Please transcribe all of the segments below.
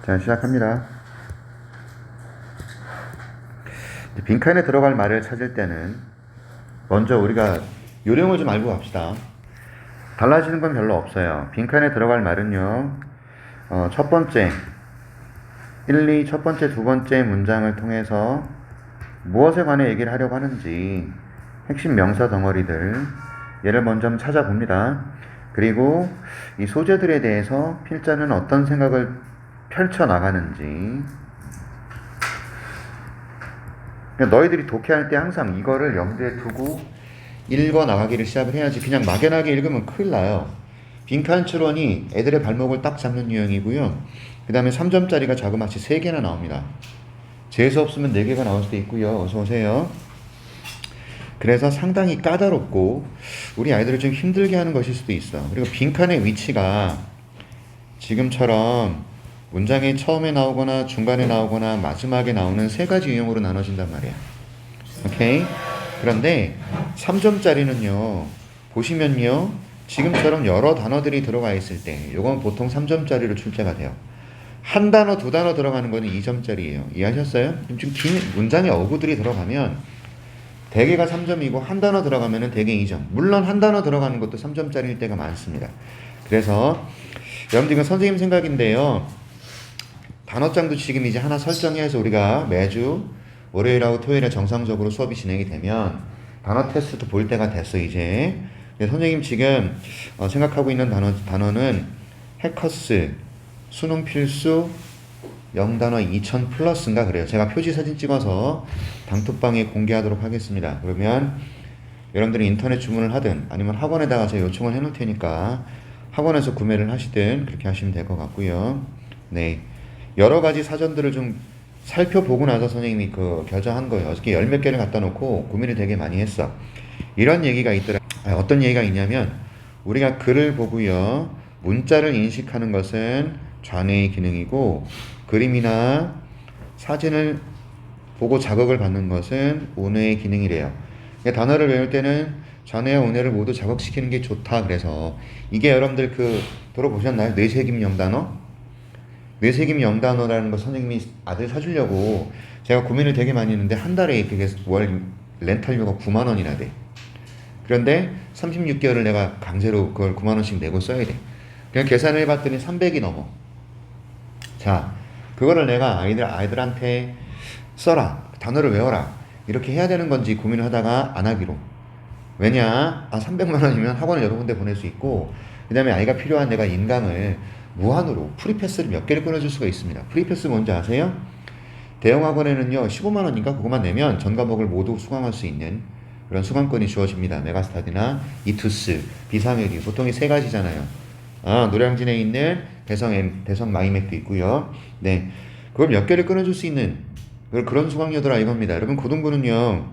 자, 시작합니다. 빈칸에 들어갈 말을 찾을 때는 먼저 우리가 요령을 좀 알고 갑시다. 달라지는 건 별로 없어요. 빈칸에 들어갈 말은요, 첫 번째, 1, 2, 첫 번째, 두 번째 문장을 통해서 무엇에 관해 얘기를 하려고 하는지 핵심 명사 덩어리들, 얘를 먼저 한번 찾아봅니다. 그리고 이 소재들에 대해서 필자는 어떤 생각을 펼쳐나가는지, 그러니까 너희들이 독해할 때 항상 이거를 염두에 두고 읽어 나가기를 시작을 해야지. 그냥 막연하게 읽으면 큰일 나요. 빈칸 추론이 애들의 발목을 딱 잡는 유형이고요. 그 다음에 3점짜리가 자그마치 3개나 나옵니다. 재수 없으면 4개가 나올 수도 있고요. 어서 오세요. 그래서 상당히 까다롭고 우리 아이들을 좀 힘들게 하는 것일 수도 있어. 그리고 빈칸의 위치가 지금처럼 문장의 처음에 나오거나 중간에 나오거나 마지막에 나오는 3가지 유형으로 나눠진단 말이야. 오케이? 그런데 3점짜리는요, 보시면요, 지금처럼 여러 단어들이 들어가 있을 때, 이건 보통 3점짜리로 출제가 돼요. 한 단어, 두 단어 들어가는 거는 2점짜리예요. 이해하셨어요? 좀 긴 문장에 어구들이 들어가면 대개가 3점이고 한 단어 들어가면 대개 2점. 물론 한 단어 들어가는 것도 3점짜리일 때가 많습니다. 그래서 여러분들 이건 선생님 생각인데요. 단어장도 지금 이제 하나 설정해서 우리가 매주 월요일하고 토요일에 정상적으로 수업이 진행이 되면 단어 테스트도 볼 때가 됐어 이제. 선생님 지금 생각하고 있는 단어는 해커스, 수능 필수, 영단어 2000 플러스인가 그래요. 제가 표지 사진 찍어서 단톡방에 공개하도록 하겠습니다. 그러면 여러분들이 인터넷 주문을 하든 아니면 학원에다가 제가 요청을 해놓을 테니까 학원에서 구매를 하시든 그렇게 하시면 될 것 같고요. 네, 여러 가지 사전들을 좀 살펴보고 나서 선생님이 결정한 거예요. 어저께 10몇 개를 갖다 놓고 고민을 되게 많이 했어. 이런 얘기가 있더라. 어떤 얘기가 있냐면 우리가 글을 보고요, 문자를 인식하는 것은 좌뇌의 기능이고 그림이나 사진을 보고 자극을 받는 것은 우뇌의 기능이래요. 그러니까 단어를 외울 때는 좌뇌와 우뇌를 모두 자극시키는 게 좋다. 그래서 이게 여러분들 들어보셨나요? 뇌세김 영단어? 뇌세김 영단어라는 거 선생님이 아들 사주려고 제가 고민을 되게 많이 했는데 한 달에 그게 월 렌탈료가 9만 원이나 돼. 그런데 36개월을 내가 강제로 그걸 9만 원씩 내고 써야 돼. 그냥 계산을 해봤더니 300이 넘어. 자, 그거를 내가 아이들한테 써라, 단어를 외워라, 이렇게 해야 되는 건지 고민을 하다가 안 하기로. 왜냐? 300만 원이면 학원을 여러 군데 보낼 수 있고, 그 다음에 아이가 필요한 내가 인강을 무한으로 프리패스를 몇 개를 끊어줄 수가 있습니다. 프리패스 뭔지 아세요? 대형 학원에는요 15만 원인가 그것만 내면 전 과목을 모두 수강할 수 있는 그런 수강권이 주어집니다. 메가스타디나 이투스, 비상회리, 보통 이 3가지잖아요. 노량진에 있는 대성 마이맥도 있고요. 네, 그걸 몇 개를 끊어줄 수 있는 그런 수강료더라 이겁니다. 여러분 고등부는요,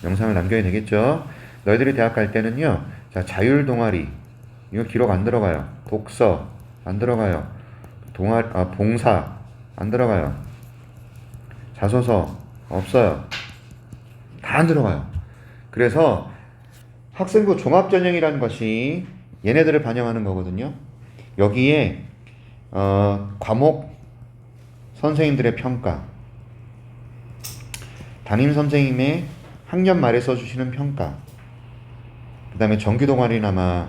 영상을 남겨야 되겠죠. 너희들이 대학 갈 때는요, 자, 자율 동아리 이거 기록 안 들어가요. 독서 안 들어가요. 봉사 안 들어가요. 자소서 없어요. 다 안 들어가요. 그래서 학생부 종합전형이라는 것이 얘네들을 반영하는 거거든요. 여기에 과목 선생님들의 평가, 담임 선생님의 학년 말에 써주시는 평가, 그 다음에 정규 동아리는 아마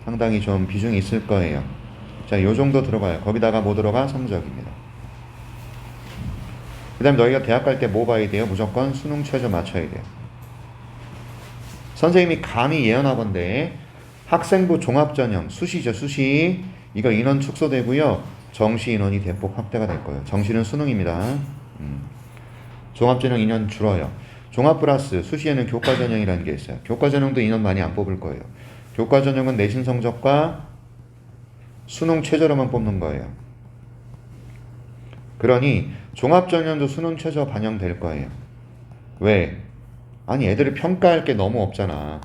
상당히 좀 비중이 있을 거예요. 자, 요 정도 들어가요. 거기다가 뭐 들어가? 성적입니다. 그 다음에 너희가 대학 갈 때 뭐 봐야 돼요? 무조건 수능 최저 맞춰야 돼요. 선생님이 감히 예언하건대 학생부 종합전형, 수시죠, 수시. 이거 인원 축소되고요, 정시 인원이 대폭 확대가 될 거예요. 정시는 수능입니다. 종합전형 인원 줄어요. 종합 플러스 수시에는 교과전형이라는 게 있어요. 교과전형도 인원 많이 안 뽑을 거예요. 교과전형은 내신 성적과 수능 최저로만 뽑는 거예요. 그러니 종합전형도 수능 최저 반영될 거예요. 왜? 아니 애들을 평가할 게 너무 없잖아.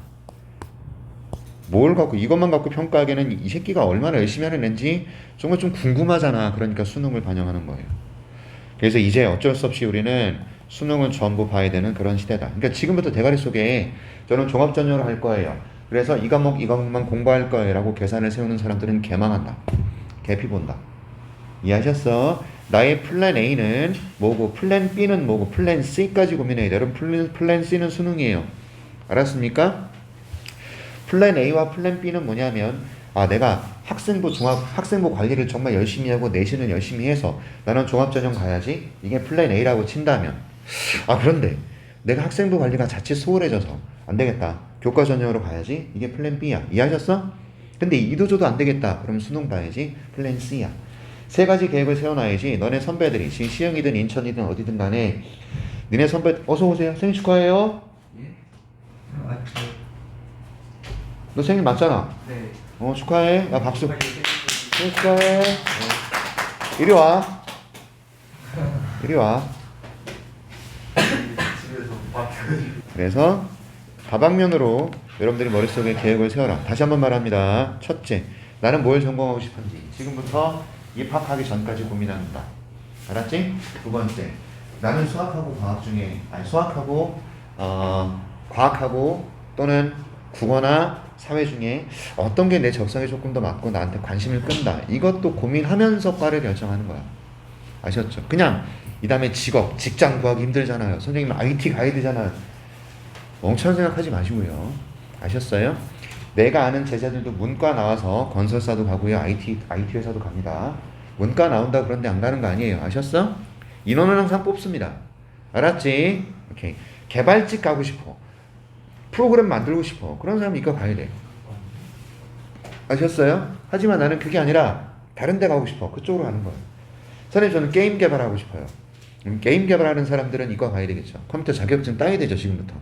뭘 갖고 이것만 갖고 평가하기에는 이 새끼가 얼마나 열심히 하는 애인지 정말 좀 궁금하잖아. 그러니까 수능을 반영하는 거예요. 그래서 이제 어쩔 수 없이 우리는 수능을 전부 봐야 되는 그런 시대다. 그러니까 지금부터 대가리 속에 저는 종합전형을 할 거예요, 그래서 이 과목만 공부할 거예요 라고 계산을 세우는 사람들은 개망한다. 개피 본다. 이해하셨어? 나의 플랜 A는 뭐고 플랜 B는 뭐고 플랜 C까지 고민해야 돼. 여러분 플랜 C는 수능이에요. 알았습니까? 플랜 A와 플랜 B는 뭐냐면 내가 학생부 관리를 정말 열심히 하고 내신을 열심히 해서 나는 종합전형 가야지. 이게 플랜 A라고 친다면 그런데 내가 학생부 관리가 자칫 소홀해져서 안 되겠다. 교과 전형으로 가야지. 이게 플랜 B야. 이해하셨어? 근데 이도저도 안 되겠다. 그럼 수능 봐야지. 플랜 C야. 세 가지 계획을 세워놔야지. 너네 선배들이 시흥이든 인천이든 어디든 간에 니네 선배 어서 오세요. 생일 축하해요. 예? 너 생일 맞잖아. 네. 축하해. 야 박수. 생일 축하해. 이리 와. 이리 와. 집에서 그래서 다방면으로 여러분들이 머릿속에 계획을 세워라. 다시 한번 말합니다. 첫째, 나는 뭘 전공하고 싶은지 지금부터 입학하기 전까지 고민한다. 알았지? 두 번째, 나는 수학하고 과학하고 또는 국어나 사회 중에 어떤 게 내 적성에 조금 더 맞고 나한테 관심을 끈다. 이것도 고민하면서 과를 결정하는 거야. 아셨죠? 그냥 이 다음에 직장 구하기 힘들잖아요. 선생님 IT 가야 되잖아요. 멍청한 생각하지 마시고요. 아셨어요? 내가 아는 제자들도 문과 나와서 건설사도 가고요. IT 회사도 갑니다. 문과 나온다 그런데 안 가는 거 아니에요. 아셨어? 인원은 항상 뽑습니다. 알았지? 오케이. 개발직 가고 싶어. 프로그램 만들고 싶어. 그런 사람 이과 가야 돼. 아셨어요? 하지만 나는 그게 아니라 다른 데 가고 싶어. 그쪽으로 가는 거예요. 선생님 저는 게임 개발하고 싶어요. 게임 개발하는 사람들은 이과 가야 되겠죠. 컴퓨터 자격증 따야 되죠. 지금부터.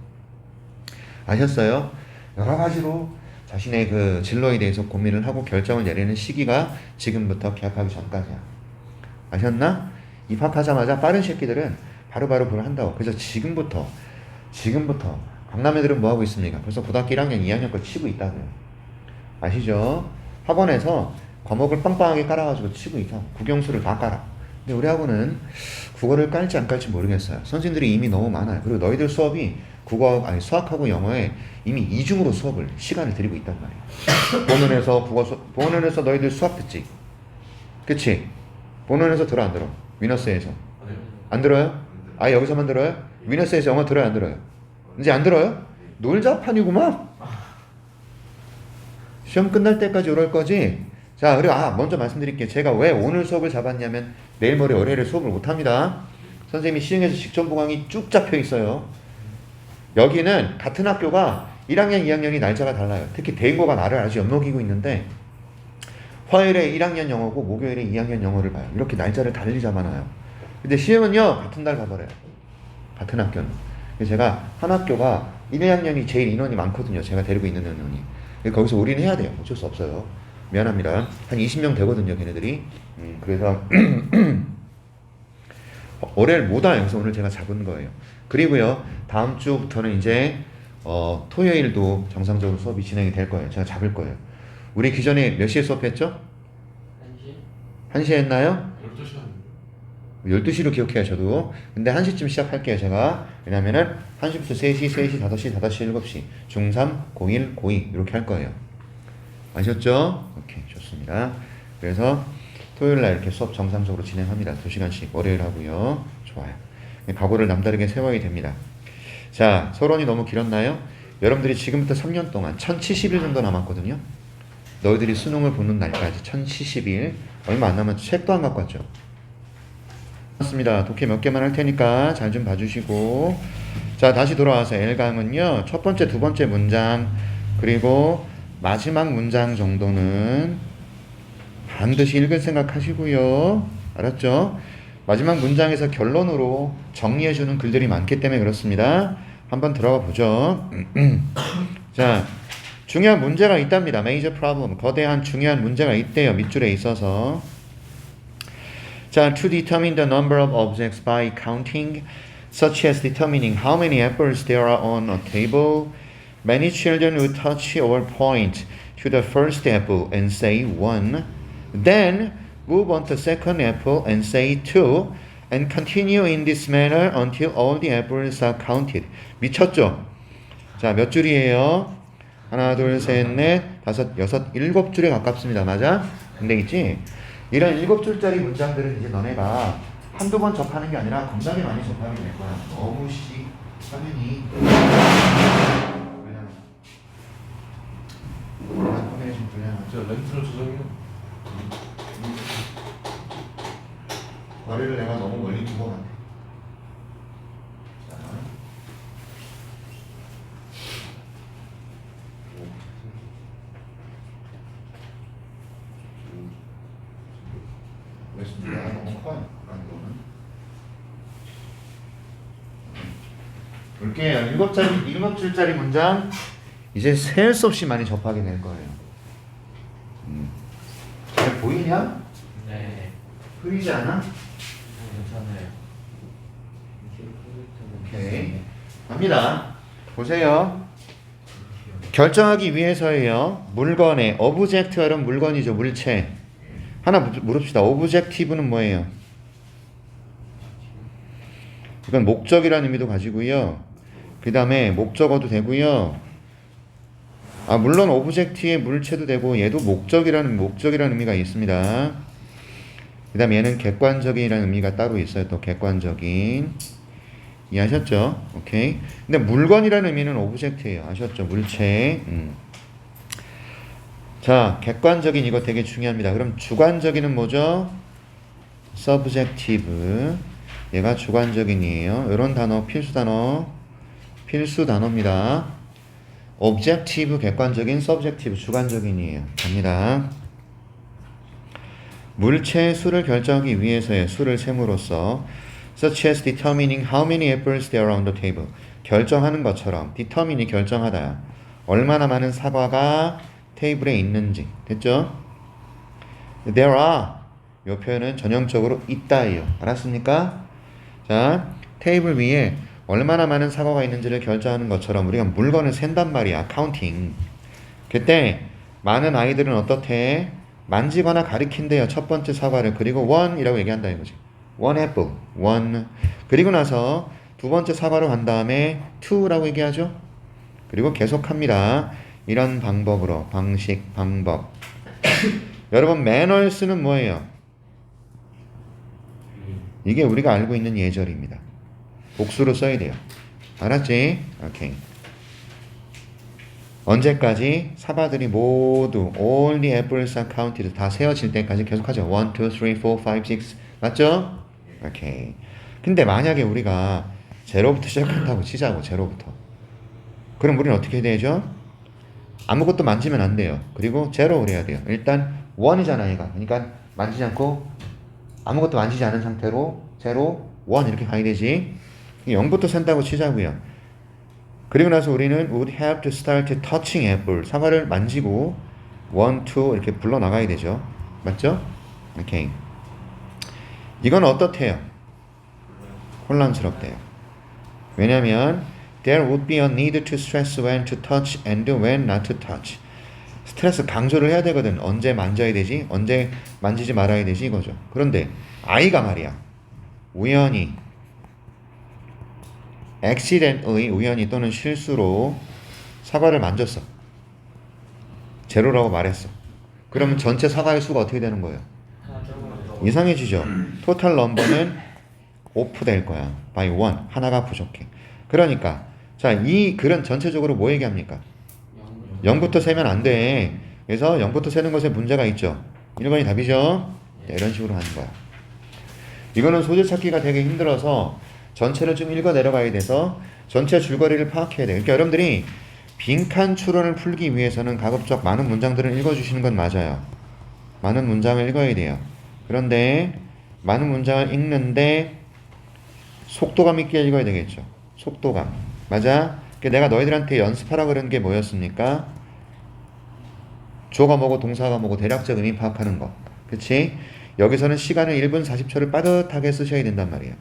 아셨어요? 여러 가지로 자신의 그 진로에 대해서 고민을 하고 결정을 내리는 시기가 지금부터 개학하기 전까지야. 아셨나? 입학하자마자 빠른 새끼들은 바로바로 그걸 한다고. 그래서 지금부터 강남 애들은 뭐 하고 있습니까? 벌써 고등학교 1학년, 2학년 걸 치고 있다고요. 아시죠? 학원에서 과목을 빵빵하게 깔아가지고 치고 있어. 국영수를 다 깔아. 근데 우리 학원은 국어를 깔지 안 깔지 모르겠어요. 선생님들이 이미 너무 많아요. 그리고 너희들 수업이 수학하고 영어에 이미 이중으로 시간을 들이고 있단 말이에요. 본원에서 너희들 수학 듣지? 그치? 본원에서 들어 안 들어? 위너스에서 안 들어요? 여기서만 들어요? 위너스에서 영어 들어요 안 들어요? 이제 안 들어요? 놀자판이구만. 시험 끝날 때까지 오를 거지? 자, 그리고 먼저 말씀드릴게요. 제가 왜 오늘 수업을 잡았냐면 내일 모레 월요일에 수업을 못합니다. 선생님이 시흥에서 직전 보강이 쭉 잡혀 있어요. 여기는 같은 학교가 1학년, 2학년이 날짜가 달라요. 특히 대인고가 나를 아주 엿먹이고 있는데 화요일에 1학년 영어고 목요일에 2학년 영어를 봐요. 이렇게 날짜를 달리 잡아놔요. 근데 시흥은요 같은 날 가버려요. 같은 학교는. 그래서 제가 한 학교가 1, 2학년이 제일 인원이 많거든요. 제가 데리고 있는 인원이. 거기서 올인해야 돼요. 어쩔 수 없어요. 미안합니다. 한 20명 되거든요. 걔네들이. 그래서 월요일 못와 여기서 오늘 제가 잡은 거예요. 그리고요 다음 주부터는 이제 토요일도 정상적으로 수업이 진행이 될 거예요. 제가 잡을 거예요. 우리 기존에 몇 시에 수업했죠? 1시? 1시에 했나요? 12시 12시로 기억해요 저도. 근데 1시쯤 시작할게요 제가. 왜냐면은 1시부터 3시, 3시, 5시, 5시, 7시 중3, 고1, 고2 이렇게 할 거예요. 아셨죠? 오케이 좋습니다. 그래서 토요일날 이렇게 수업 정상적으로 진행합니다. 2시간씩 월요일 하고요. 좋아요. 각오를 남다르게 세워야 됩니다. 자, 서론이 너무 길었나요? 여러분들이 지금부터 3년 동안 1070일 정도 남았거든요. 너희들이 수능을 보는 날까지 1070일 얼마 안 남았죠. 책도 안 갖고 왔죠. 맞습니다. 독해 몇 개만 할 테니까 잘 좀 봐주시고. 자, 다시 돌아와서 L강은요 첫 번째, 두 번째 문장 그리고 마지막 문장 정도는 반드시 읽을 생각 하시고요. 알았죠? 마지막 문장에서 결론으로 정리해주는 글들이 많기 때문에 그렇습니다. 한번 들어가 보죠. 자, 중요한 문제가 있답니다. Major problem. 거대한 중요한 문제가 있대요. 밑줄에 있어서. 자, to determine the number of objects by counting, such as determining how many apples there are on a table, many children would touch or point to the first apple and say 1, then move on to the second apple and say 2, and continue in this manner until all the apples are counted. 미쳤죠? 자, 몇 줄이에요? 하나, 둘, 셋, 넷, 다섯, 여섯, 일곱 줄에 가깝습니다. 맞아? 근데 있지? 이런 7줄짜리 문장들은 이제 너네가 한두 번 접하는 게 아니라 겁나게 많이 접하게 될 거야. 너무 화면이 화면이 좀 불량하죠. 저 렌트를 조정해요. 머리를 내가 너무 멀리 둔 것 같아. 자. 그렇습니다. 너무 커요. 이거는. 볼게요. 7줄짜리 문장 이제 셀 수 없이 많이 접하게 될 거예요. 잘 보이냐? 네. 흐리지 않아? 괜찮아요. 오케이. 갑니다. 보세요. 결정하기 위해서예요. 물건의 object가 그럼 물건이죠. 물체. 하나 물읍시다. objective는 뭐예요? 이건 목적이라는 의미도 가지고요. 그 다음에 목적어도 되고요. 물론 object의 물체도 되고 얘도 목적이라는 의미가 있습니다. 그 다음에 얘는 객관적인이라는 의미가 따로 있어요. 또 객관적인. 이해하셨죠? 오케이. 근데 물건이라는 의미는 object예요. 아셨죠? 물체. 자, 객관적인 이거 되게 중요합니다. 그럼 주관적인은 뭐죠? subjective. 얘가 주관적인이에요. 이런 단어 필수 단어입니다. objective 객관적인, subjective 주관적인이에요. 갑니다. 물체의 수를 결정하기 위해서의 수를 셈으로써 such as determining how many apples there are on the table 결정하는 것처럼 determine이 결정하다 얼마나 많은 사과가 테이블에 있는지 됐죠? there are 이 표현은 전형적으로 있다예요. 알았습니까? 자, 테이블 위에 얼마나 많은 사과가 있는지를 결정하는 것처럼 우리가 물건을 센단 말이야. 카운팅. 그때 많은 아이들은 어떻대? 만지거나 가리킨대요. 첫 번째 사과를. 그리고 one이라고 얘기한다 이거지. one apple, one. 그리고 나서 두 번째 사과로 간 다음에 two라고 얘기하죠. 그리고 계속합니다. 이런 방법으로 방법. 여러분 manners는 뭐예요? 이게 우리가 알고 있는 예절입니다. 복수로 써야 돼요. 알았지? 오케이. 언제까지? 사과들이 모두 all the apples are counted 다 세어질 때까지 계속하죠. 1, 2, 3, 4, 5, 6 맞죠? 오케이. 근데 만약에 우리가 제로부터 시작한다고 치자고 제로부터 그럼 우리는 어떻게 해야 되죠? 아무것도 만지면 안 돼요. 그리고 제로를 해야 돼요. 일단 1이잖아 얘가. 그러니까 만지지 않고 아무것도 만지지 않은 상태로 제로, 1 이렇게 가야 되지. 0부터 센다고 치자고요. 그리고 나서 우리는 would have to start touching apple. 사과를 만지고 1, 2 이렇게 불러 나가야 되죠. 맞죠? 오케이. 이건 어떻대요? 혼란스럽대요. 왜냐면 there would be a need to stress when to touch and when not to touch. 스트레스 강조를 해야 되거든. 언제 만져야 되지? 언제 만지지 말아야 되지? 이거죠. 그런데 아이가 말이야. 우연히 accidentally 우연히 또는 실수로 사과를 만졌어. 제로라고 말했어. 그러면 전체 사과의 수가 어떻게 되는 거예요? 이상해지죠. 토탈 넘버는 오프 될 거야. by 1. 하나가 부족해. 그러니까 자, 이 글은 전체적으로 뭐 얘기합니까? 0부터 세면 안 돼. 그래서 0부터 세는 것에 문제가 있죠. 1번이 답이죠. 자, 이런 식으로 하는 거야. 이거는 소재 찾기가 되게 힘들어서 전체를 좀 읽어 내려가야 돼서 전체 줄거리를 파악해야 돼요. 그러니까 여러분들이 빈칸 추론을 풀기 위해서는 가급적 많은 문장들을 읽어주시는 건 맞아요. 많은 문장을 읽어야 돼요. 그런데 많은 문장을 읽는데 속도감 있게 읽어야 되겠죠. 속도감. 맞아? 내가 너희들한테 연습하라 그런 게 뭐였습니까? 주어가 뭐고 동사가 뭐고 대략적 의미 파악하는 거. 그치? 여기서는 시간을 1분 40초를 빠듯하게 쓰셔야 된단 말이에요.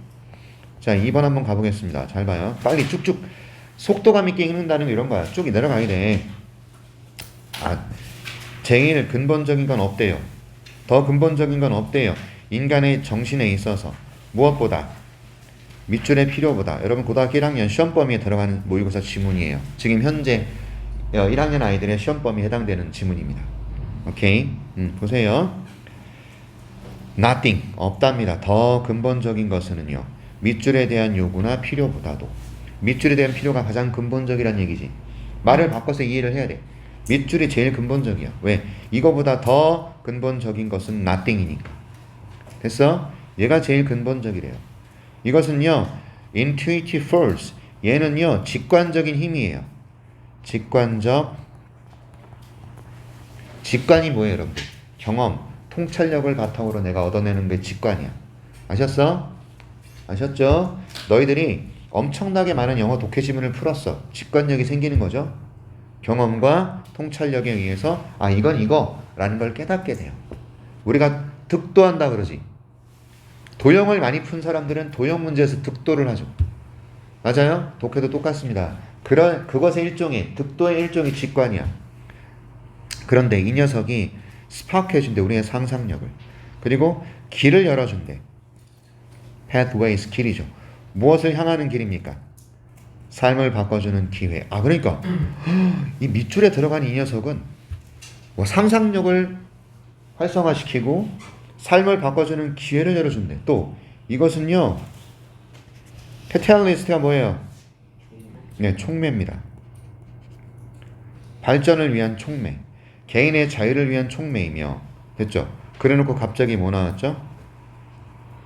자, 2번 한번 가보겠습니다. 잘 봐요. 빨리 쭉쭉 속도감 있게 읽는다는 거 이런 거야. 쭉 내려가야 돼. 제일 근본적인 건 없대요. 더 근본적인 건 없대요. 인간의 정신에 있어서 무엇보다 밑줄의 필요보다 여러분 고등학교 1학년 시험 범위에 들어가는 모의고사 지문이에요. 지금 현재 1학년 아이들의 시험 범위에 해당되는 지문입니다. 오케이? 보세요. nothing 없답니다. 더 근본적인 것은요. 밑줄에 대한 요구나 필요보다도 밑줄에 대한 필요가 가장 근본적이란 얘기지. 말을 바꿔서 이해를 해야 돼. 밑줄이 제일 근본적이야. 왜? 이거보다 더 근본적인 것은 nothing이니까. 됐어? 얘가 제일 근본적이래요. 이것은요. intuitive force. 얘는요. 직관적인 힘이에요. 직관이 뭐예요, 여러분들? 경험, 통찰력을 바탕으로 내가 얻어내는 게 직관이야. 아셨어? 아셨죠? 너희들이 엄청나게 많은 영어 독해 지문을 풀었어. 직관력이 생기는 거죠. 경험과 통찰력에 의해서 이건 이거라는 걸 깨닫게 돼요. 우리가 득도한다 그러지. 도형을 많이 푼 사람들은 도형 문제에서 득도를 하죠. 맞아요? 독해도 똑같습니다. 그것의 일종의 득도의 일종의 직관이야. 그런데 이 녀석이 스파크해준대. 우리의 상상력을. 그리고 길을 열어준대. pathways, 길이죠. 무엇을 향하는 길입니까? 삶을 바꿔주는 기회. 그러니까 이 밑줄에 들어간 이 녀석은 뭐 상상력을 활성화시키고 삶을 바꿔주는 기회를 열어준대. 또 이것은요. 캐탈리스트가 뭐예요? 네, 촉매입니다. 발전을 위한 촉매. 개인의 자유를 위한 촉매이며. 됐죠? 그래놓고 갑자기 뭐 나왔죠?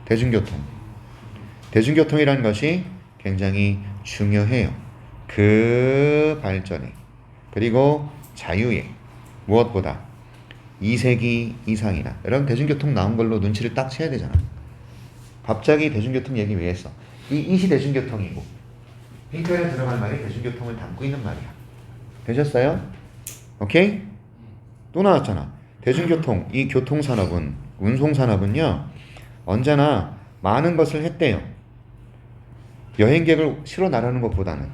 대중교통. 대중교통이라는 것이 굉장히 중요해요. 그 발전에. 그리고 자유에. 무엇보다 2세기 이상이나. 여러분 대중교통 나온 걸로 눈치를 딱 채야 되잖아. 갑자기 대중교통 얘기 왜 했어? 이시 대중교통이고 핑크에 들어갈 말이 대중교통을 담고 있는 말이야. 되셨어요? 오케이? 또 나왔잖아. 대중교통, 이 교통산업은, 운송산업은요, 언제나 많은 것을 했대요. 여행객을 실어 나르는 것보다는.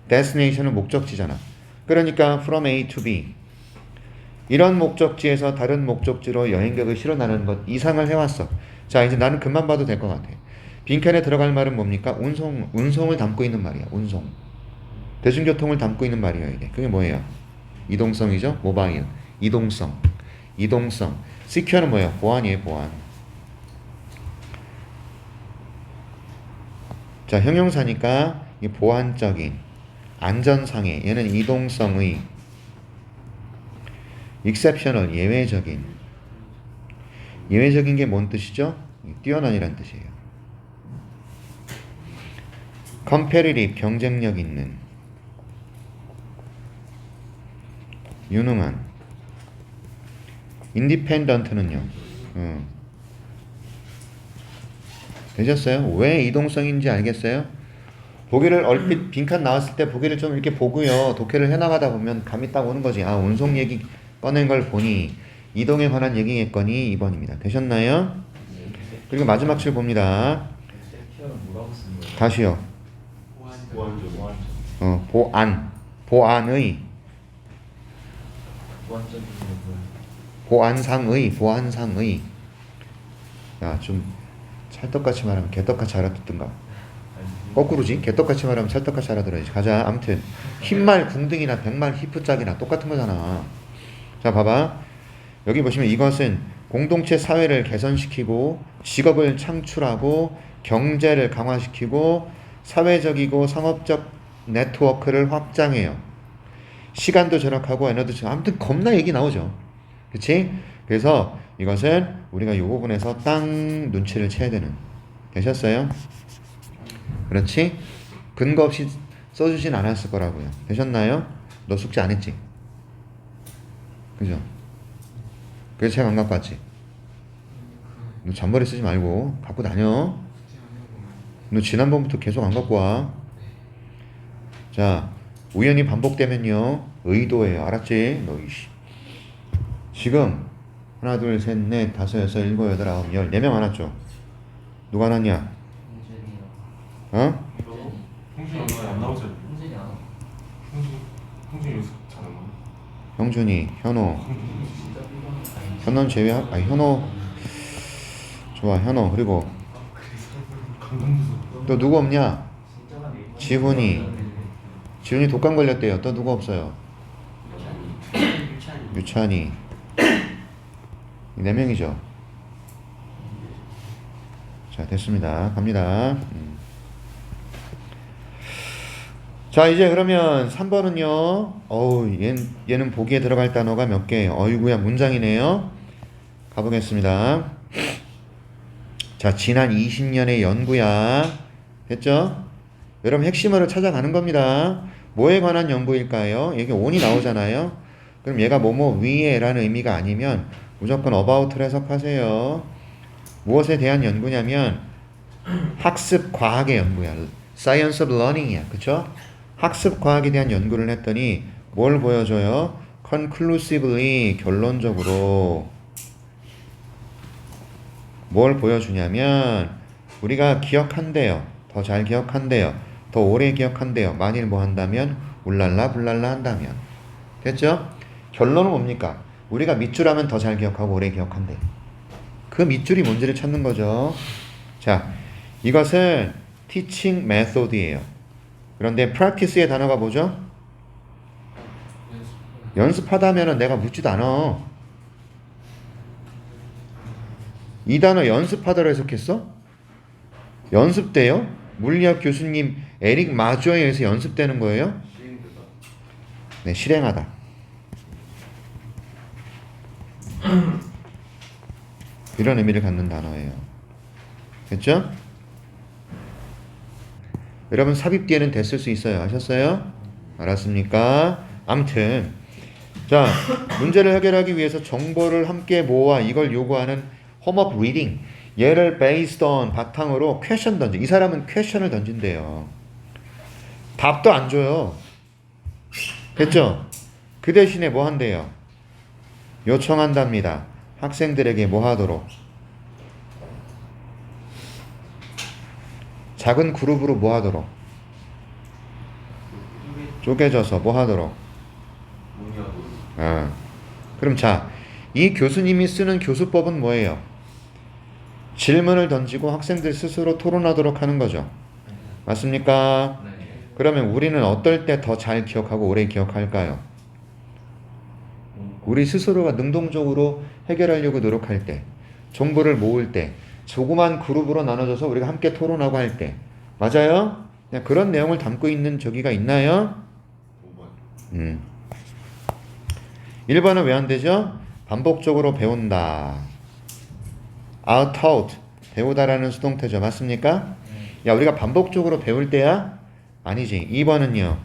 destination은 목적지잖아. 그러니까 from A to B. 이런 목적지에서 다른 목적지로 여행객을 실어 나르는 것 이상을 해왔어. 자, 이제 나는 그만 봐도 될 것 같아. 빈칸에 들어갈 말은 뭡니까? 운송을 담고 있는 말이야. 운송. 대중교통을 담고 있는 말이에요. 이게. 그게 뭐예요? 이동성이죠. 모바일. 이동성. secure는 뭐예요? 보안이에요. 보안. 자, 형용사니까 이 보안적인, 안전상의, 얘는 이동성의, exceptional, 예외적인 게 뭔 뜻이죠? 뛰어난이란 뜻이에요. competitive, 경쟁력 있는, 유능한. independent는요. 되셨어요? 왜 이동성인지 알겠어요? 보기를 얼핏 빈칸 나왔을 때 보기를 좀 이렇게 보고요. 독해를 해나가다 보면 감이 딱 오는 거지. 운송 얘기 꺼낸 걸 보니 이동에 관한 얘기겠거니 2번입니다. 되셨나요? 그리고 마지막 줄 봅니다. 다시요. 보안의 보안상의. 야, 좀 찰떡같이 말하면 개떡같이 알아듣든가. 거꾸로지. 개떡같이 말하면 찰떡같이 알아들어야지. 가자. 아무튼 흰말 궁등이나 백말 히프짝이나 똑같은 거잖아. 자, 봐봐. 여기 보시면 이것은 공동체 사회를 개선시키고 직업을 창출하고 경제를 강화시키고 사회적이고 상업적 네트워크를 확장해요. 시간도 절약하고 에너지도 절약. 아무튼 겁나 얘기 나오죠. 그치? 그래서 이것은 우리가 이 부분에서 딱 눈치를 채야 되는. 되셨어요? 그렇지? 근거 없이 써주진 않았을 거라고요. 되셨나요? 너 숙제 안 했지? 그죠? 그래서 책 안 갖고 왔지? 너 잔머리 쓰지 말고 갖고 다녀. 너 지난번부터 계속 안 갖고 와. 자, 우연히 반복되면요 의도예요. 알았지? 너 이씨. 지금 하나 둘 셋 넷 다섯 여섯 일곱 여덟 아홉 열 4명 안 왔죠? 누가 안 왔냐? 어? 형준이 오늘 안 나오죠? 형준이 요새 잘안 나와. 형준이, 현호는 제외하. 현호 좋아. 현호. 그리고 또 누구 없냐? 지훈이 독감 걸렸대요. 또 누구 없어요? 유찬이. 4명이죠. 자, 됐습니다. 갑니다. 자, 이제 그러면 3번은요. 어우, 얘는 보기에 들어갈 단어가 몇 개? 어이구야, 문장이네요. 가보겠습니다. 자, 지난 20년의 연구야. 됐죠? 여러분 핵심어를 찾아가는 겁니다. 뭐에 관한 연구일까요? 여기 on이 나오잖아요. 그럼 얘가 뭐뭐 위에 라는 의미가 아니면 무조건 about를 해석하세요. 무엇에 대한 연구냐면 학습 과학의 연구야. Science of Learning이야. 그쵸? 학습 과학에 대한 연구를 했더니 뭘 보여줘요? Conclusively, 결론적으로 뭘 보여주냐면 우리가 기억한대요. 더 잘 기억한대요. 더 오래 기억한대요. 만일 뭐 한다면 울랄라 불랄라 한다면. 됐죠? 결론은 뭡니까? 우리가 밑줄하면 더 잘 기억하고 오래 기억한대. 그 밑줄이 뭔지를 찾는 거죠. 자, 이것은 teaching method이에요. 그런데 practice의 단어가 뭐죠? 연습하다면은 내가 묻지도 않아. 이 단어 연습하다로 해석했어? 연습돼요? 물리학 교수님 에릭 마주어에 의해서 연습되는 거예요? 시행되다. 네, 실행하다. 이런 의미를 갖는 단어예요. 됐죠? 여러분 삽입 뒤에는 됐을 수 있어요. 아셨어요? 알았습니까? 아무튼 자, 문제를 해결하기 위해서 정보를 함께 모아 이걸 요구하는 홈업 리딩, 얘를 based on 바탕으로 퀘션 던지. 이 사람은 퀘션을 던진대요. 답도 안 줘요. 됐죠? 그 대신에 뭐 한대요? 요청한답니다. 학생들에게 뭐 하도록? 작은 그룹으로 뭐 하도록? 쪼개져서 뭐 하도록? 문의하도록. 그럼 자, 이 교수님이 쓰는 교수법은 뭐예요? 질문을 던지고 학생들 스스로 토론하도록 하는 거죠. 맞습니까? 네. 그러면 우리는 어떨 때 더 잘 기억하고 오래 기억할까요? 우리 스스로가 능동적으로 해결하려고 노력할 때, 정보를 모을 때, 조그만 그룹으로 나눠져서 우리가 함께 토론하고 할 때. 맞아요? 그냥 그런 내용을 담고 있는 저기가 있나요? 5번. 1번은 왜 안 되죠? 반복적으로 배운다. out-taught, 배우다라는 수동태죠. 맞습니까? 야, 우리가 반복적으로 배울 때야? 아니지. 2번은요.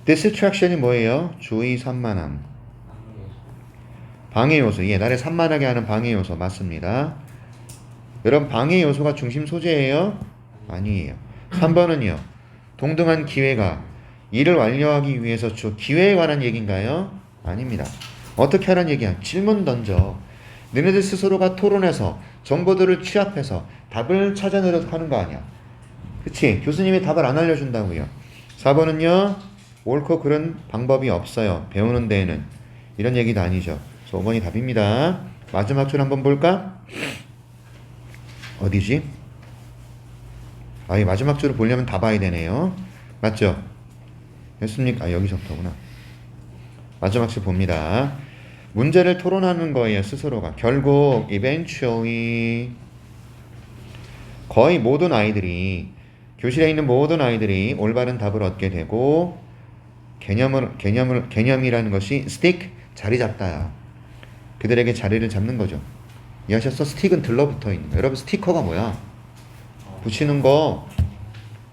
distraction이 뭐예요? 주의 산만함. 방해 요소. 예, 나를 산만하게 하는 방해 요소. 맞습니다. 여러분, 방해 요소가 중심 소재예요? 아니에요. 3번은요. 동등한 기회가 일을 완료하기 위해서 기회에 관한 얘기인가요? 아닙니다. 어떻게 하라는 얘기야? 질문 던져. 너네들 스스로가 토론해서 정보들을 취합해서 답을 찾아내려고 하는 거 아니야. 그치? 교수님이 답을 안 알려준다고요. 4번은요. 옳고 그른 방법이 없어요. 배우는 데에는. 이런 얘기도 아니죠. 그래서 5번이 답입니다. 마지막 줄 한번 볼까? 어디지? 이 마지막 줄을 보려면 다 봐야 되네요. 맞죠? 됐습니까? 여기서부터구나. 마지막 줄 봅니다. 문제를 토론하는 거예요. 스스로가. 결국 eventually 거의 모든 아이들이, 교실에 있는 모든 아이들이 올바른 답을 얻게 되고 개념이라는 것이 stick, 자리 잡다야. 그들에게 자리를 잡는 거죠. 이해하셨어? 스틱은 들러붙어 있는 거. 여러분 스티커가 뭐야? 붙이는 거.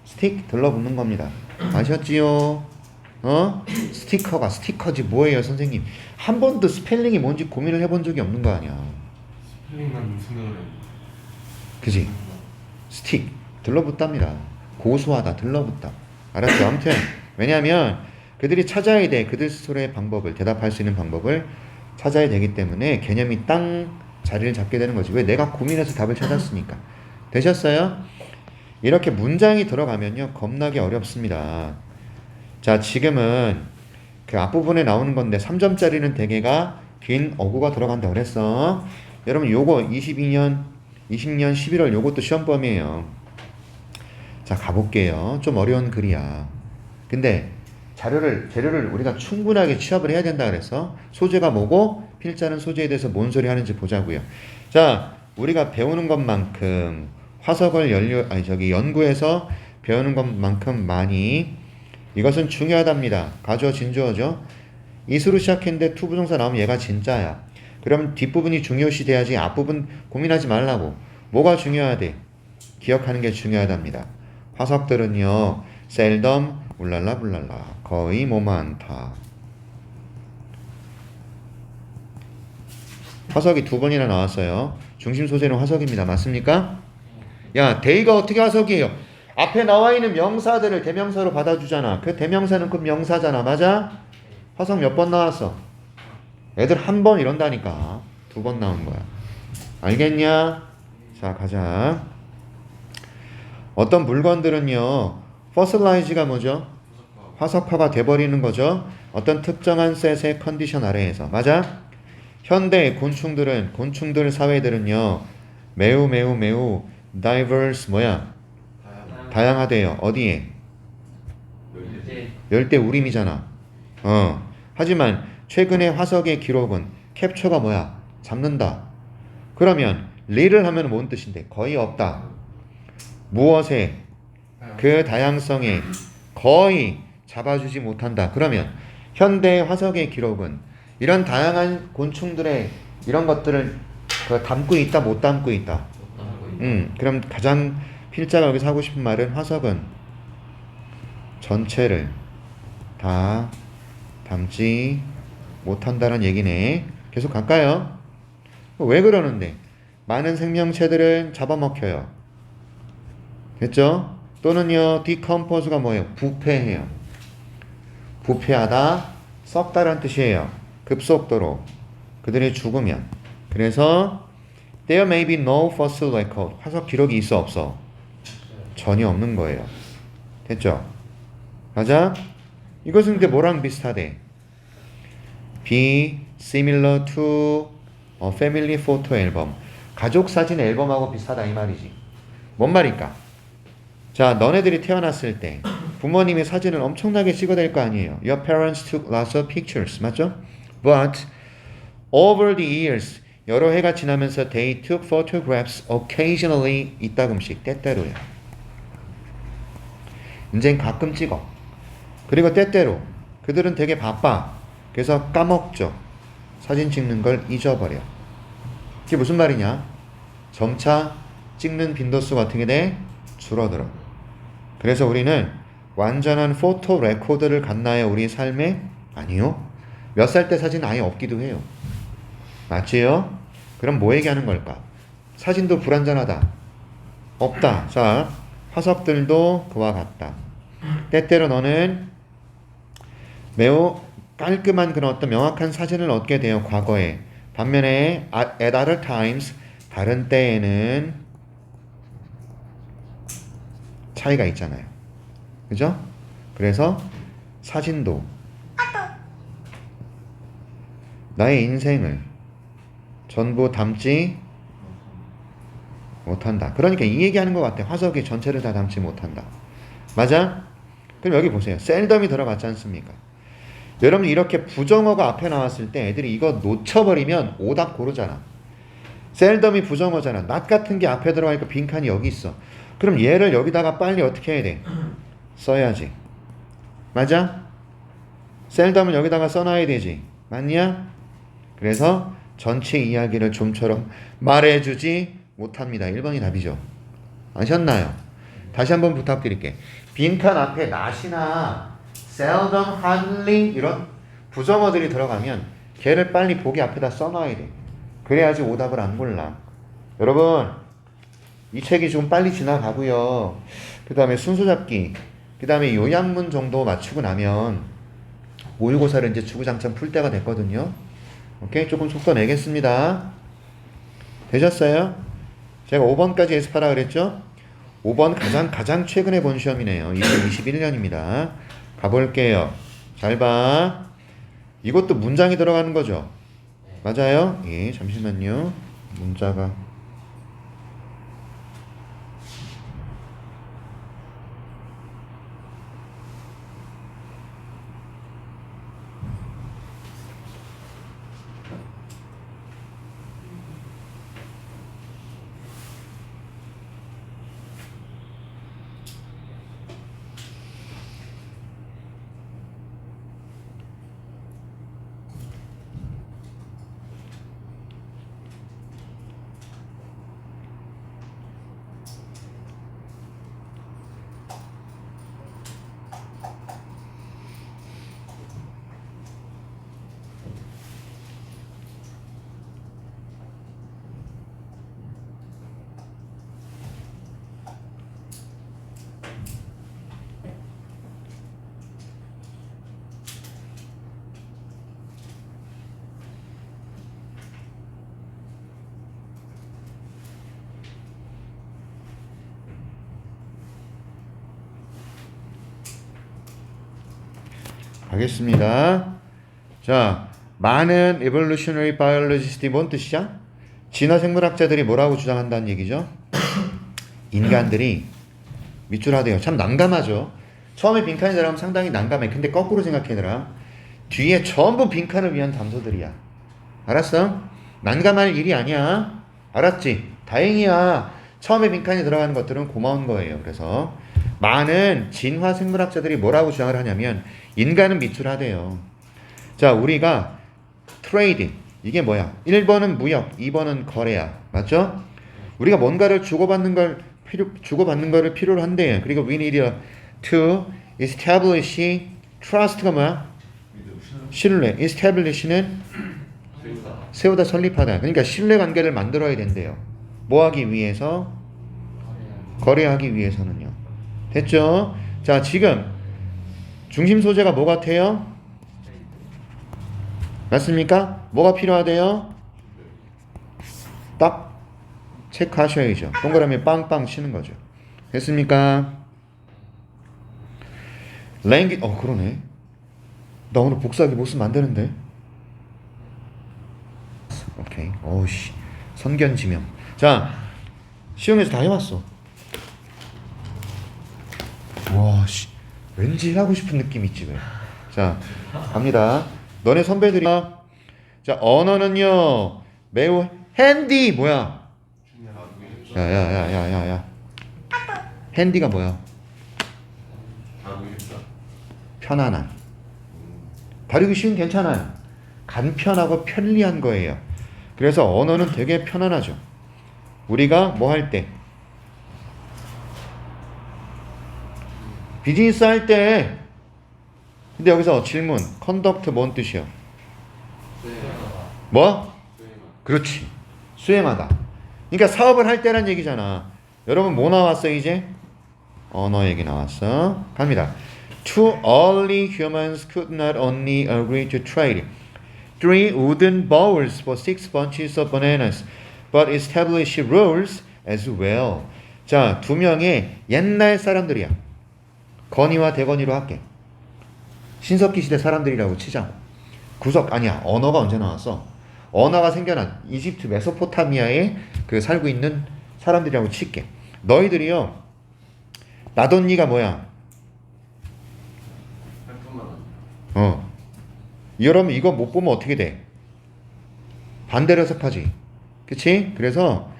스틱 들러붙는 겁니다. 아셨지요? 스티커가 스티커지 뭐예요 선생님? 한 번도 스펠링이 뭔지 고민을 해본 적이 없는 거 아니야. 스펠링만 생각을 해. 그지? 스틱 들러붙답니다. 고소하다, 들러붙다. 알았죠? 아무튼 왜냐하면 그들이 찾아야 돼. 그들 스스로의 방법을, 대답할 수 있는 방법을 찾아야 되기 때문에 개념이 땅 자리를 잡게 되는 거지. 왜? 내가 고민해서 답을 찾았으니까. 되셨어요? 이렇게 문장이 들어가면요 겁나게 어렵습니다. 자, 지금은 그 앞부분에 나오는 건데 3점짜리는 대개가 긴 어구가 들어간다고 그랬어. 여러분 요거 20년 11월 요것도 시험범위에요. 자, 가볼게요. 좀 어려운 글이야. 근데 재료를 우리가 충분하게 취합을 해야 된다 그래서 소재가 뭐고 필자는 소재에 대해서 뭔 소리 하는지 보자고요. 자, 우리가 배우는 것만큼 화석을 연구해서 배우는 것만큼 많이 이것은 중요하답니다. 가주어 진주어죠. is로 시작했는데 to 부정사 나오면 얘가 진짜야. 그럼 뒷부분이 중요시 돼야지 앞부분 고민하지 말라고. 뭐가 중요하대? 기억하는 게 중요하답니다. 화석들은요 seldom 울랄라 불랄라 거의 뭐뭐 않다. 화석이 두 번이나 나왔어요. 중심 소재는 화석입니다. 맞습니까? 야, 대의가 어떻게 화석이에요? 앞에 나와 있는 명사들을 대명사로 받아주잖아. 그 대명사는 그 명사잖아. 맞아? 화석 몇 번 나왔어? 애들 한 번 이런다니까. 두 번 나온 거야. 알겠냐? 자, 가자. 어떤 물건들은요, fossilize가 뭐죠? 화석화가 돼버리는 거죠. 어떤 특정한 셋의 컨디션 아래에서. 맞아? 현대 곤충들 사회들은요, 매우 diverse 뭐야? 다양하대요. 어디에? 열대 우림이잖아. 하지만 최근의 화석의 기록은 캡처가 뭐야? 잡는다. 그러면 리를 하면 뭔 뜻인데? 거의 없다. 무엇에? 그 다양성에 거의 잡아주지 못한다. 그러면 현대의 화석의 기록은 이런 다양한 곤충들의 이런 것들을 담고 있다, 못 담고 있다. 그럼 가장 필자가 여기서 하고 싶은 말은 화석은 전체를 다 담지 못한다는 얘기네. 계속 갈까요? 왜 그러는데? 많은 생명체들은 잡아먹혀요. 됐죠? 또는요, decompose가 뭐예요? 부패해요. 부패하다, 썩다라는 뜻이에요. 급속도로 그들이 죽으면. 그래서 there may be no fossil record. 화석 기록이 있어 없어? 전혀 없는 거예요. 됐죠? 맞아? 이것은 근데 뭐랑 비슷하대? be similar to a family photo album. 가족 사진 앨범하고 비슷하다 이 말이지. 뭔 말일까? 자, 너네들이 태어났을 때 부모님이 사진을 엄청나게 찍어댈 거 아니에요. Your parents took lots of pictures. 맞죠? But over the years, 여러 해가 지나면서 they took photographs occasionally, 이따금씩, 때때로요. 이젠 가끔 찍어. 그리고 때때로 그들은 되게 바빠. 그래서 까먹죠. 사진 찍는 걸 잊어버려. 이게 무슨 말이냐? 점차 찍는 빈도수가 어떻게 돼? 줄어들어. 그래서 우리는 완전한 포토 레코드를 갖나요? 우리 삶에? 아니요. 몇 살 때 사진 아예 없기도 해요. 맞지요? 그럼 뭐 얘기하는 걸까? 사진도 불완전하다. 없다. 자, 화석들도 그와 같다. 때때로 너는 매우 깔끔한 그런 어떤 명확한 사진을 얻게 돼요. 과거에. 반면에 at other times, 다른 때에는 차이가 있잖아요. 그죠? 그래서 사진도 나의 인생을 전부 담지 못한다. 그러니까 이 얘기하는 것 같아. 화석이 전체를 다 담지 못한다. 맞아? 그럼 여기 보세요. 셀덤이 들어갔지 않습니까? 여러분 이렇게 부정어가 앞에 나왔을 때 애들이 이거 놓쳐버리면 오답 고르잖아. 셀덤이 부정어잖아. not 같은 게 앞에 들어가니까 빈칸이 여기 있어. 그럼 얘를 여기다가 빨리 어떻게 해야 돼? 써야지. 맞아? 셀덤은 여기다가 써놔야 되지. 맞냐? 그래서 전체 이야기를 좀처럼 말해주지 못합니다. 1번이 답이죠. 아셨나요? 다시 한번 부탁드릴게. 빈칸 앞에 not이나 seldom, hardly 이런 부정어들이 들어가면 걔를 빨리 보기 앞에다 써놔야 돼. 그래야지 오답을 안 골라. 여러분 이 책이 좀 빨리 지나가고요. 그 다음에 순서 잡기, 그 다음에 요약문 정도 맞추고 나면 모의고사를 이제 주구장창 풀 때가 됐거든요. 오케이? 조금 속도 내겠습니다. 되셨어요? 제가 5번까지 연습하라 그랬죠? 5번 가장 최근에 본 시험이네요. 2021년입니다. 가볼게요. 잘 봐. 이것도 문장이 들어가는 거죠? 맞아요? 예, 잠시만요. 문자가 가겠습니다. 자, 많은 evolutionary biologist이 뭔 뜻이야? 진화 생물학자들이 뭐라고 주장한다는 얘기죠? 인간들이 밑줄하대요. 참 난감하죠. 처음에 빈칸이 들어가면 상당히 난감해. 근데 거꾸로 생각해라. 뒤에 전부 빈칸을 위한 단서들이야. 알았어? 난감할 일이 아니야. 알았지? 다행이야. 처음에 빈칸이 들어가는 것들은 고마운 거예요. 그래서 많은 진화 생물학자들이 뭐라고 주장을 하냐면 인간은 밑줄하대요. 자, 우리가 트레이드 이게 뭐야? 1번은 무역, 2번은 거래야. 맞죠? 우리가 뭔가를 주고받는 거를 필요로 한대요. 그리고 we need to establish trust가 뭐야? 신뢰. establish는 세우다 설립하다. 그러니까 신뢰 관계를 만들어야 된대요. 뭐 하기 위해서? 거래하기 위해서는요. 됐죠? 자, 지금 중심 소재가 뭐 같아요? 맞습니까? 뭐가 필요하대요? 딱 체크하셔야죠. 동그라미 빵빵 치는 거죠. 됐습니까? 그러네. 나 오늘 복사하기 못 쓰면 안 되는데. 오케이. 어우씨. 선견지명. 자, 시험에서 다 해왔어. 와, 씨. 왠지 하고 싶은 느낌 있지, 왜? 자, 갑니다. 너네 선배들이. 자, 언어는요, 매우 핸디, 뭐야? 야. 핸디가 뭐야? 편안한. 다루기 쉬운 괜찮아요. 간편하고 편리한 거예요. 그래서 언어는 되게 편안하죠. 우리가 뭐 할 때? 비즈니스 할 때. 근데 여기서 질문. 컨덕트 뭔 뜻이요? 뭐? 그렇지. 수행하다. 그러니까 사업을 할 때란 얘기잖아. 여러분 뭐 나왔어 이제? 언어 얘기 나왔어. 갑니다. Two early humans could not only agree to trade 3 wooden bowls for 6 bunches of bananas, but establish rules as well. 자, 두 명의 옛날 사람들이야. 건의와 대건의로 할게. 신석기 시대 사람들이라고 치자고. 언어가 언제 나왔어? 언어가 생겨난 이집트 메소포타미아에 그 살고 있는 사람들이라고 칠게. 너희들이요. 나돈니가 뭐야? 여러분 이거 못 보면 어떻게 돼? 반대로 해석하지. 그치? 그래서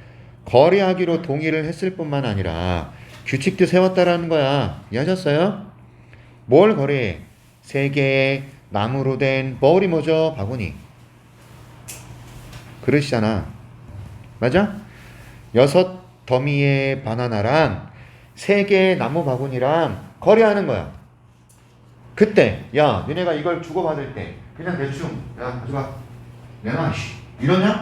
거래하기로 동의를 했을 뿐만 아니라 규칙도 세웠다라는 거야. 이해하셨어요? 뭘 거래해? 3개의 나무로 된 버울이 뭐죠? 바구니. 그릇이잖아. 맞아? 6 더미의 바나나랑 3개의 나무 바구니랑 거래하는 거야. 그때 야 너네가 이걸 주고받을 때 그냥 대충 야 가져가 내놔 이러냐?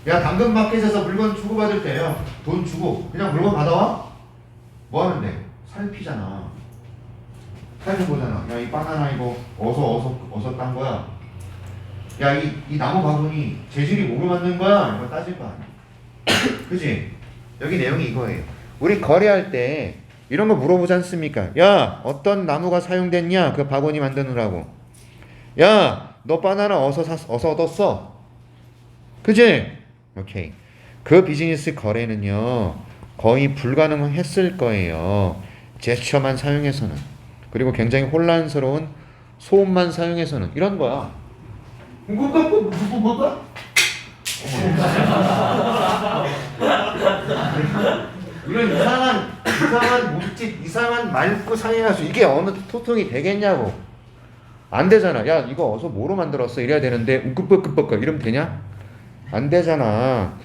야 당근마켓에서 물건 주고받을 때요 돈 주고 그냥 물건 받아와? 뭐 하는데? 살피잖아. 살펴보잖아. 야 이 바나나 이거 어서 딴 거야. 야 이 나무 바구니 재질이 뭐로 만든 거야? 이거 따질 거 아니야. 그치? 여기 내용이 이거예요. 우리 거래할 때 이런 거 물어보지 않습니까? 야 어떤 나무가 사용됐냐? 그 바구니 만드느라고. 야 너 바나나 어서 얻었어? 그치? 오케이. 그 비즈니스 거래는요 거의 불가능했을 거예요. 제스처만 사용해서는. 그리고 굉장히 혼란스러운 소음만 사용해서는. 이런 거야. 이런 이상한 몸짓, 이상한 말구 사용해서 이게 어느 소통이 되겠냐고. 안 되잖아. 야 이거 어서 뭐로 만들었어? 이래야 되는데 우끄뻑끄뻑 이러면 되냐? 안 되잖아.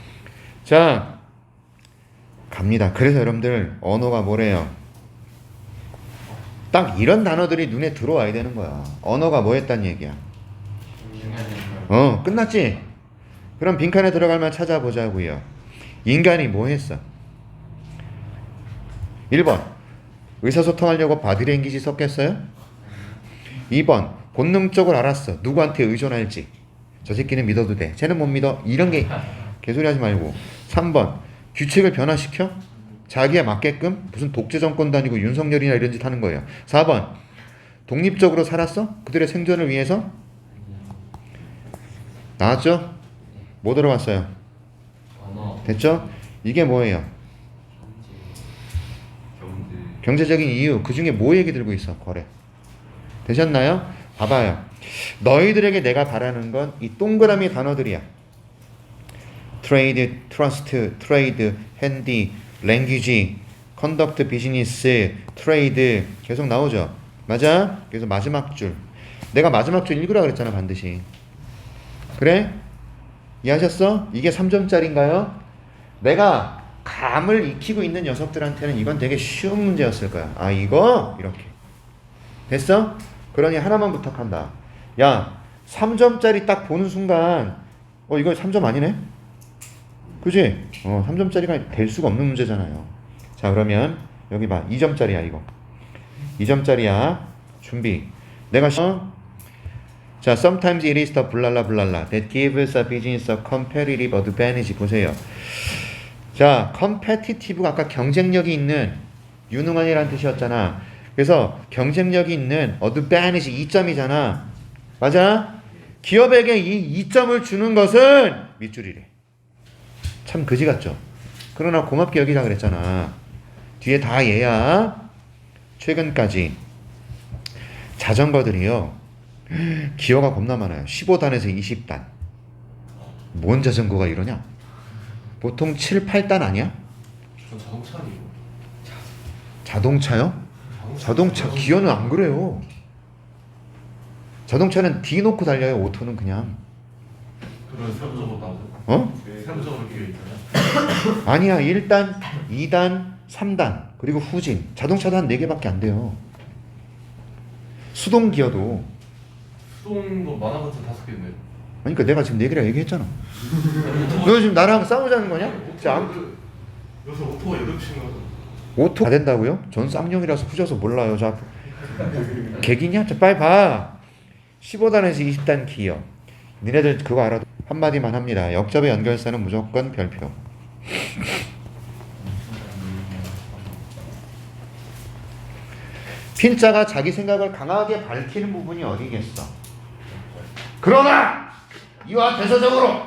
자 갑니다. 그래서 여러분들 언어가 뭐래요? 딱 이런 단어들이 눈에 들어와야 되는 거야. 언어가 뭐 했단 얘기야? 끝났지? 그럼 빈칸에 들어갈 만 찾아보자고요. 인간이 뭐 했어? 1번 의사소통하려고 바디랭귀지 썼겠어요? 2번 본능적으로 알았어. 누구한테 의존할지. 저 새끼는 믿어도 돼. 쟤는 못 믿어. 이런 게 개소리 하지 말고. 3번 규칙을 변화시켜? 자기에 맞게끔 무슨 독재 정권도 아니고 윤석열이나 이런 짓 하는 거예요. 4번 독립적으로 살았어? 그들의 생존을 위해서? 나왔죠? 뭐 들어왔어요? 언어, 됐죠? 이게 뭐예요? 경제. 경제적인 이유. 그 중에 뭐 얘기 들고 있어? 거래. 되셨나요? 봐봐요. 너희들에게 내가 바라는 건 이 동그라미 단어들이야. 트레이드, 트러스트, 트레이드, 핸디, 랭귀지, 컨덕트, 비즈니스, 트레이드 계속 나오죠. 맞아? 그래서 마지막 줄. 내가 마지막 줄 읽으라 그랬잖아, 반드시. 그래? 이해하셨어? 이게 3점짜리인가요? 내가 감을 익히고 있는 녀석들한테는 이건 되게 쉬운 문제였을 거야. 아, 이거? 이렇게. 됐어? 그러니 하나만 부탁한다. 야, 3점짜리 딱 보는 순간 이거 3점 아니네? 그지? 3점짜리가 될 수가 없는 문제잖아요. 자, 그러면 여기 봐. 2점짜리야 이거. 2점짜리야. 준비. 내가 자, sometimes it is the 블랄라 블랄라 that gives a business a competitive advantage. 보세요. 자, competitive가 아까 경쟁력이 있는, 유능한이라는 뜻이었잖아. 그래서 경쟁력이 있는 advantage 2점이잖아. 맞아? 기업에게 이 2점을 주는 것은 밑줄이래. 참 그지 같죠? 그러나 고맙게 여기자 그랬잖아. 뒤에 다 얘야. 최근까지 자전거들이요. 기어가 겁나 많아요. 15단에서 20단. 뭔 자전거가 이러냐? 보통 7, 8단 아니야? 전 자동차 아니고. 자동차요? 자동차 기어는 안 그래요. 자동차는 뒤 놓고 달려요. 오토는 그냥. 그런 세부적으로 나오죠. 어? 세부적으로 끼어 있잖아요. 아니야. 1단, 2단, 3단 그리고 후진. 자동차도 한 4개밖에 안 돼요. 수동 기어도. 수동도 많아봤자 5개인데. 그러니까 내가 지금 4개라 얘기했잖아. 너 지금 나랑 싸우자는 거냐? 자, 요새 오토가 8시인 거죠. 오토 다 된다고요? 전 쌍용이라서 후져서 몰라요. 자, 개기냐? 자, 빨리 봐. 15단에서 20단 기어. 니네들 그거 알아도 한마디만 합니다. 역접의 연결사는 무조건 별표. 핀자가 자기 생각을 강하게 밝히는 부분이 어디겠어? 그러나 이와 대서적으로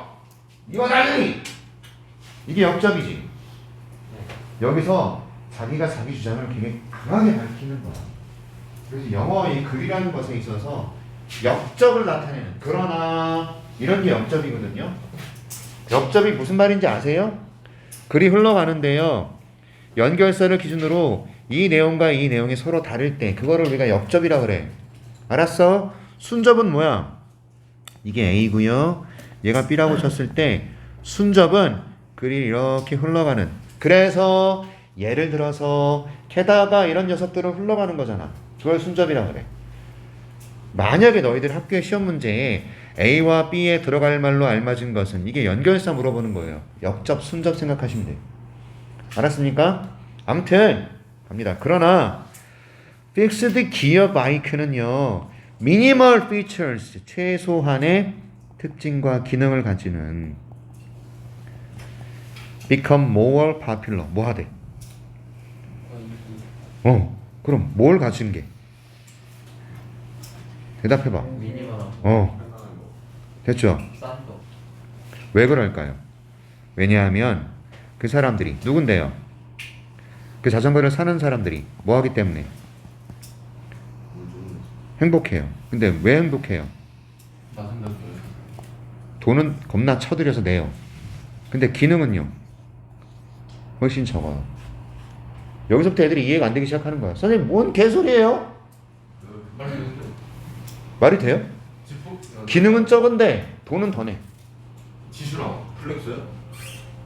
이와 달리 이게 역접이지. 여기서 자기가 자기 주장을 굉장히 강하게 밝히는 거야. 그래서 영어 이 글이라는 것에 있어서 역접을 나타내는, 그러나 이런 게 역접이거든요. 역접이 무슨 말인지 아세요? 글이 흘러가는데요. 연결사를 기준으로 이 내용과 이 내용이 서로 다를 때 그거를 우리가 역접이라 그래. 알았어? 순접은 뭐야? 이게 A고요. 얘가 B라고 쳤을 때 순접은 글이 이렇게 흘러가는. 그래서 예를 들어서 게다가 이런 녀석들은 흘러가는 거잖아. 그걸 순접이라 그래. 만약에 너희들 학교의 시험 문제에 A와 B에 들어갈 말로 알맞은 것은, 이게 연결사 물어보는 거예요. 역접, 순접 생각하시면 돼요. 알았습니까? 아무튼 갑니다. 그러나 Fixed Gear Bike는요, Minimal Features, 최소한의 특징과 기능을 가지는, Become more popular, 뭐 하대? 그럼 뭘 가진 게? 대답해봐. 미니멀하고 됐죠? 싼 거. 왜 그럴까요? 왜냐하면 그 사람들이 누군데요? 그 자전거를 사는 사람들이 뭐 하기 때문에? 행복해요. 근데 왜 행복해요? 맞습니다. 돈은 겁나 쳐들여서 내요. 근데 기능은요? 훨씬 적어요. 여기서부터 애들이 이해가 안 되기 시작하는 거야. 선생님 뭔 개소리예요? 말씀드렸는데 말이 돼요? 기능은 적은데 돈은 더 내. 지수랑 플렉스요?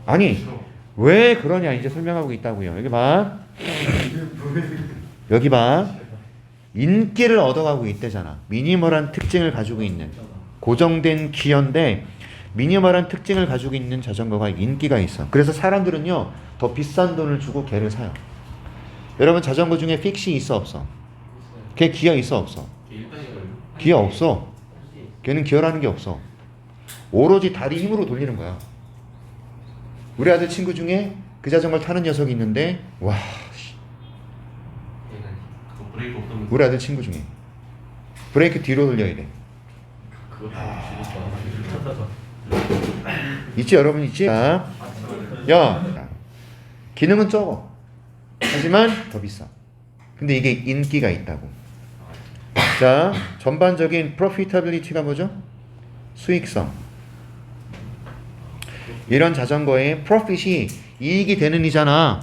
아니, 지수랑. 왜 그러냐 이제 설명하고 있다고요. 여기 봐. 여기 봐. 인기를 얻어가고 있대잖아. 미니멀한 특징을 가지고 있는, 고정된 기어인데 미니멀한 특징을 가지고 있는 자전거가 인기가 있어. 그래서 사람들은요 더 비싼 돈을 주고 걔를 사요. 여러분 자전거 중에 픽시 있어 없어? 걔 기어 있어 없어? 기어 없어. 걔는 기어라는 게 없어. 오로지 다리 힘으로 돌리는 거야. 우리 아들 친구 중에 그 자전거를 타는 녀석이 있는데, 와, 그거 브레이크 없다면 우리 아들 친구 중에 브레이크 뒤로 돌려야 돼. 그거 줄였다. 있지 여러분 있지? 자, 야 기능은 적어. 하지만 더 비싸. 근데 이게 인기가 있다고. 자, 전반적인 profitability가 뭐죠? 수익성. 이런 자전거의 profit이 이익이 되는 이잖아.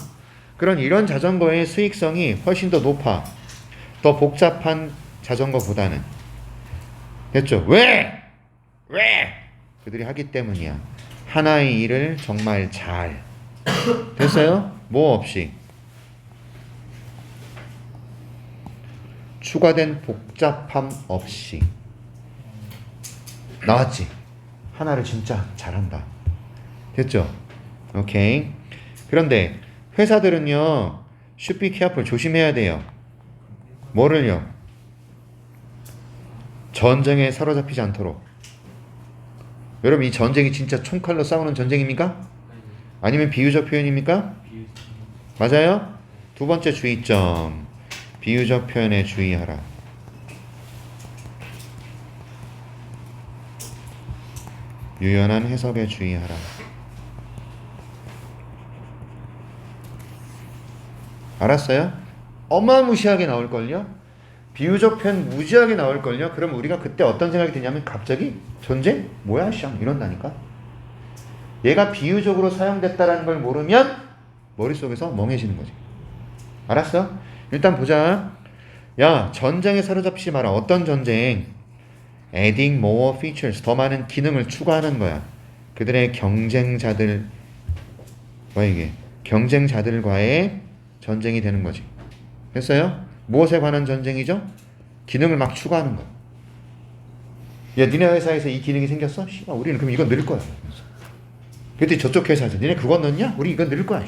그런 이런 자전거의 수익성이 훨씬 더 높아. 더 복잡한 자전거보다는. 됐죠? 왜? 그들이 하기 때문이야. 하나의 일을 정말 잘. 됐어요? 뭐 없이. 추가된 복잡함 없이. 나왔지? 하나를 진짜 잘한다. 됐죠? 오케이. 그런데 회사들은요, should be careful, 조심해야 돼요. 뭐를요? 전쟁에 사로잡히지 않도록. 여러분, 이 전쟁이 진짜 총칼로 싸우는 전쟁입니까? 아니면 비유적 표현입니까? 맞아요? 두 번째 주의점. 비유적 표현에 주의하라. 유연한 해석에 주의하라. 알았어요? 어마무시하게 나올걸요? 비유적 표현 무지하게 나올걸요? 그럼 우리가 그때 어떤 생각이 드냐면 갑자기 전쟁? 뭐야 샹 이런다니까? 얘가 비유적으로 사용됐다라는 걸 모르면 머릿속에서 멍해지는 거지. 알았어? 일단 보자. 야, 전쟁에 사로잡히지 마라. 어떤 전쟁? Adding more features. 더 많은 기능을 추가하는 거야. 그들의 경쟁자들, 이게? 경쟁자들과의 전쟁이 되는 거지. 됐어요? 무엇에 관한 전쟁이죠? 기능을 막 추가하는 거야. 야, 니네 회사에서 이 기능이 생겼어? 씨발, 우리는 그럼 이건 넣을 거야. 그랬더니 저쪽 회사에서 니네 그건 넣냐? 우리 이건 넣을 거야.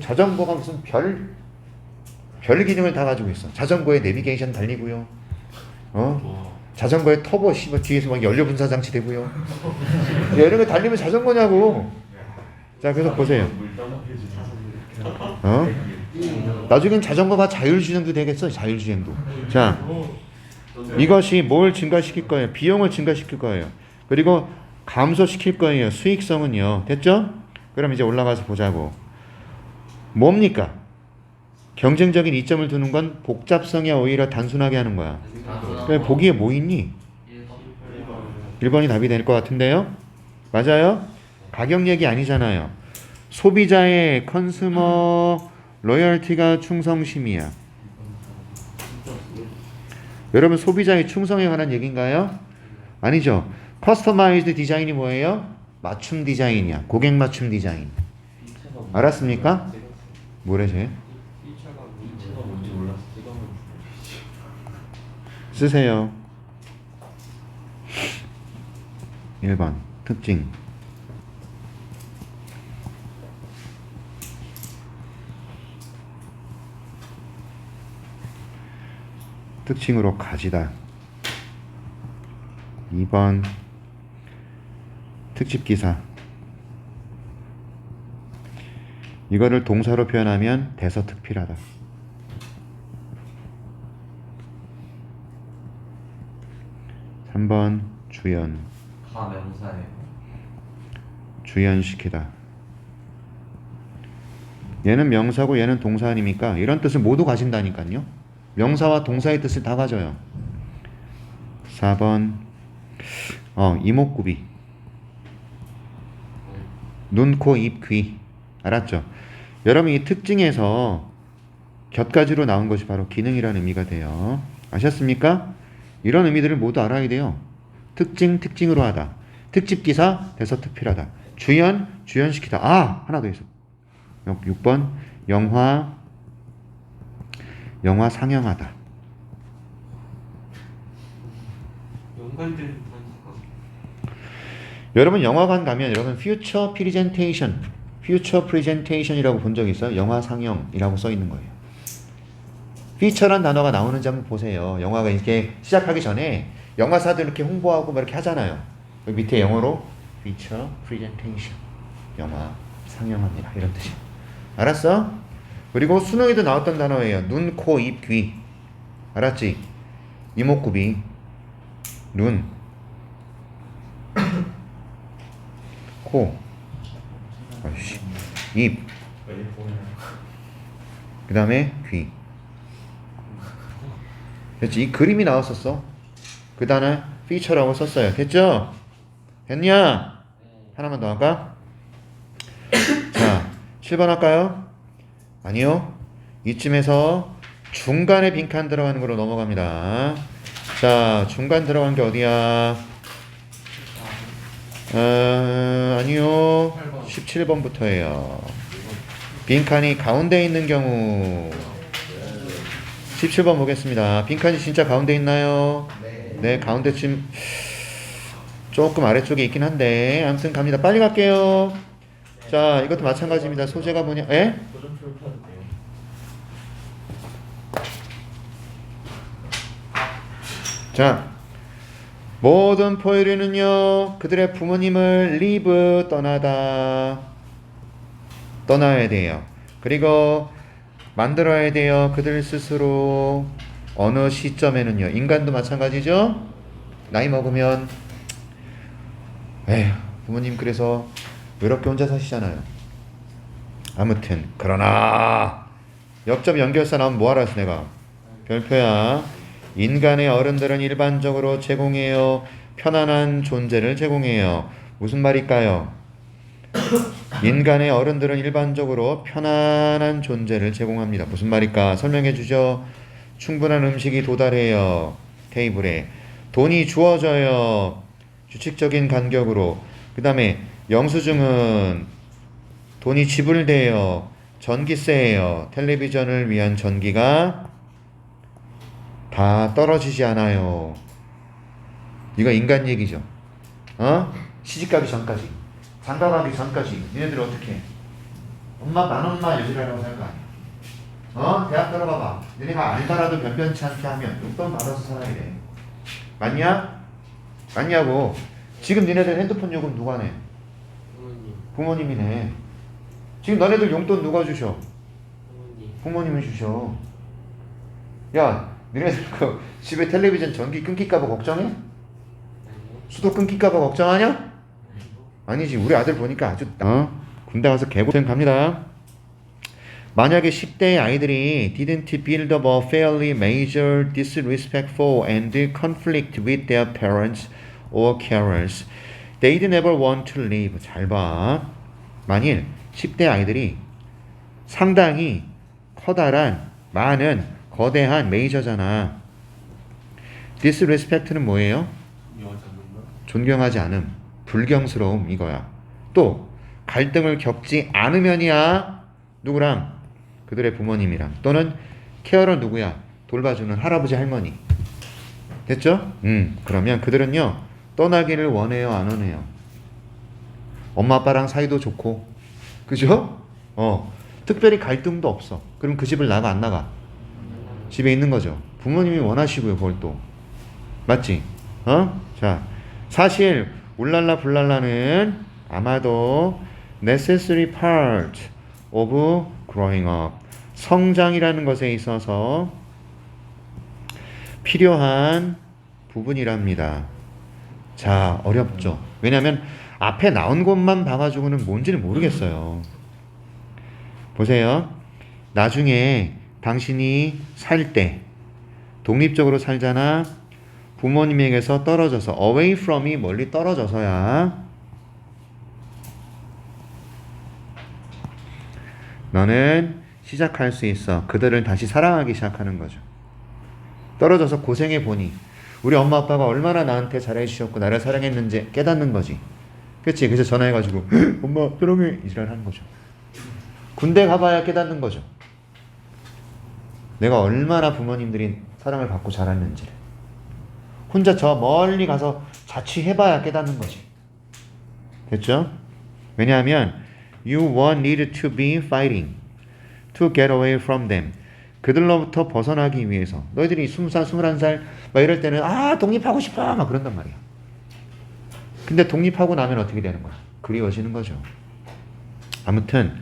자전거가 무슨 별 기능을 다 가지고 있어. 자전거에 내비게이션 달리고요. 자전거에 터보 뒤에서 막 연료 분사 장치 되고요. 야, 이런 거 달리면 자전거냐고. 자, 그래서 보세요. 나중엔 자전거가 자율주행도 되겠어. 자율주행도. 자, 이것이 뭘 증가시킬 거예요? 비용을 증가시킬 거예요. 그리고 감소시킬 거예요. 수익성은요. 됐죠? 그럼 이제 올라가서 보자고. 뭡니까? 경쟁적인 이점을 두는 건 복잡성이 오히려 단순하게 하는 거야. 그래, 보기에 뭐 있니? 1번이 답이 될 것 같은데요? 맞아요? 가격 얘기 아니잖아요. 소비자의 컨슈머 로열티가 충성심이야. 여러분, 소비자의 충성에 관한 얘기인가요? 아니죠. 커스터마이즈드 디자인이 뭐예요? 맞춤 디자인이야. 고객 맞춤 디자인. 알았습니까? 뭐래지? 뭔지 몰랐어. 쓰세요. 1번 특징. 특징으로 가지다. 2번 특집기사. 이거를 동사로 표현하면 대서특필하다. 3번 주연. 가명사예요. 주연시키다. 얘는 명사고 얘는 동사 아닙니까? 이런 뜻을 모두 가진다니까요. 명사와 동사의 뜻을 다 가져요. 4번 이목구비. 눈, 코, 입, 귀. 알았죠? 여러분, 이 특징에서 곁가지로 나온 것이 바로 기능이라는 의미가 돼요. 아셨습니까? 이런 의미들을 모두 알아야 돼요. 특징, 특징으로 하다. 특집기사, 대서특필하다. 주연, 주연시키다. 하나 더 있어. 6번 영화 상영하다. 연관된 여러분, 영화관 가면 여러분 future presentation이라고 본 적 있어요? 영화 상영이라고 써 있는 거예요. feature란 단어가 나오는지 한번 보세요. 영화가 이렇게 시작하기 전에 영화사들 이렇게 홍보하고 막 이렇게 하잖아요. 여기 밑에 영어로 feature presentation, 영화 상영합니다. 이런 뜻이에요. 알았어? 그리고 수능에도 나왔던 단어예요. 눈, 코, 입, 귀. 알았지? 이목구비, 눈, 코, 아이씨, 입, 그 다음에 귀. 됐지? 이 그림이 나왔었어. 그 다음에 피처라고 썼어요. 됐죠? 됐냐? 하나만 더 할까? 자, 7번 할까요? 아니요. 이쯤에서 중간에 빈칸 들어가는 걸로 넘어갑니다. 자, 중간 들어간 게 어디야? 아니요. 17번부터예요. 빈칸이 가운데 있는 경우. 17번 보겠습니다. 빈칸이 진짜 가운데 있나요? 네, 가운데쯤 조금 아래쪽에 있긴 한데 아무튼 갑니다. 빨리 갈게요. 자, 이것도 마찬가지입니다. 소재가 뭐냐? 에? 고정표를 펴도 돼요. 자, 모든 포유류는요 그들의 부모님을 leave 떠나야 돼요. 그리고 만들어야 돼요. 그들 스스로. 어느 시점에는요. 인간도 마찬가지죠. 나이 먹으면 에휴, 부모님 그래서 외롭게 혼자 사시잖아요. 아무튼 그러나 역접 연결사 나오면 뭐하라 했어 내가. 별표야. 인간의 어른들은 일반적으로 제공해요. 편안한 존재를 제공해요. 무슨 말일까요? 인간의 어른들은 일반적으로 편안한 존재를 제공합니다. 무슨 말일까? 설명해 주죠. 충분한 음식이 도달해요. 테이블에. 돈이 주어져요. 규칙적인 간격으로. 그 다음에 영수증은 돈이 지불돼요. 전기세예요. 텔레비전을 위한 전기가 다 떨어지지 않아요. 이거 인간 얘기죠. 시집가기 전까지, 장가가기 전까지 니네들 어떻게 해? 엄마 만엄마 여지라고 생각 아니야. 대학 들어가봐. 너네가 알다라도 변변치 않게 하면 용돈 받아서 살아야 돼. 맞냐? 맞냐고. 지금 니네들 핸드폰 요금 누가 내? 부모님이 내. 지금 너네들 용돈 누가 주셔? 부모님이 주셔. 야, 너네들 그 집에 텔레비전 전기 끊길까봐 걱정해? 수도 끊길까봐 걱정하냐? 아니지. 우리 아들 보니까 아주 군대 가서 개고생 갑니다. 만약에 10대의 아이들이 didn't build up a fairly major disrespect for and conflict with their parents or carers, they'd never want to live. 잘 봐. 만일 10대 아이들이 상당히 커다란, 많은, 거대한 메이저잖아. disrespect는 뭐예요? 존경하지 않음, 불경스러움 이거야. 또 갈등을 겪지 않으면이야. 누구랑? 그들의 부모님이랑. 또는 케어러 누구야? 돌봐주는 할아버지 할머니. 됐죠? 그러면 그들은요 떠나기를 원해요 안 원해요? 엄마 아빠랑 사이도 좋고 그죠? 특별히 갈등도 없어. 그럼 그 집을 나가 안 나가? 집에 있는 거죠. 부모님이 원하시고요. 그걸 또 맞지? 자, 사실 울랄라 불랄라는 아마도 necessary part of growing up, 성장이라는 것에 있어서 필요한 부분이랍니다. 자, 어렵죠. 왜냐하면 앞에 나온 것만 봐가지고는 뭔지를 모르겠어요. 보세요. 나중에 당신이 살 때 독립적으로 살잖아. 부모님에게서 떨어져서, away from이 멀리 떨어져서야 너는 시작할 수 있어. 그들을 다시 사랑하기 시작하는 거죠. 떨어져서 고생해 보니 우리 엄마 아빠가 얼마나 나한테 잘해주셨고 나를 사랑했는지 깨닫는 거지. 그치? 그래서 전화해가지고 엄마 사랑해 이지랄 하는 거죠. 군대 가봐야 깨닫는 거죠. 내가 얼마나 부모님들이 사랑을 받고 자랐는지를. 혼자 저 멀리 가서 자취해봐야 깨닫는 거지. 됐죠? 왜냐하면 you won't need to be fighting to get away from them. 그들로부터 벗어나기 위해서. 너희들이 20살, 21살 막 이럴 때는 독립하고 싶어 막 그런단 말이야. 근데 독립하고 나면 어떻게 되는 거야? 그리워지는 거죠. 아무튼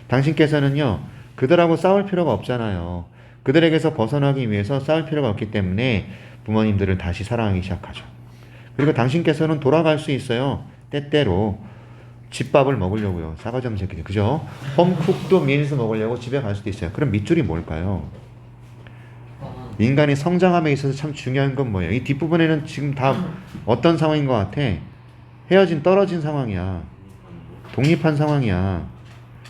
당신께서는요 그들하고 싸울 필요가 없잖아요. 그들에게서 벗어나기 위해서 싸울 필요가 없기 때문에 부모님들을 다시 사랑하기 시작하죠. 그리고 당신께서는 돌아갈 수 있어요. 때때로 집밥을 먹으려고요. 싸가지 없는 새끼들. 그죠? 홈쿡도 밀스 먹으려고 집에 갈 수도 있어요. 그럼 밑줄이 뭘까요? 인간이 성장함에 있어서 참 중요한 건 뭐예요? 이 뒷부분에는 지금 다 어떤 상황인 것 같아? 헤어진 떨어진 상황이야. 독립한 상황이야.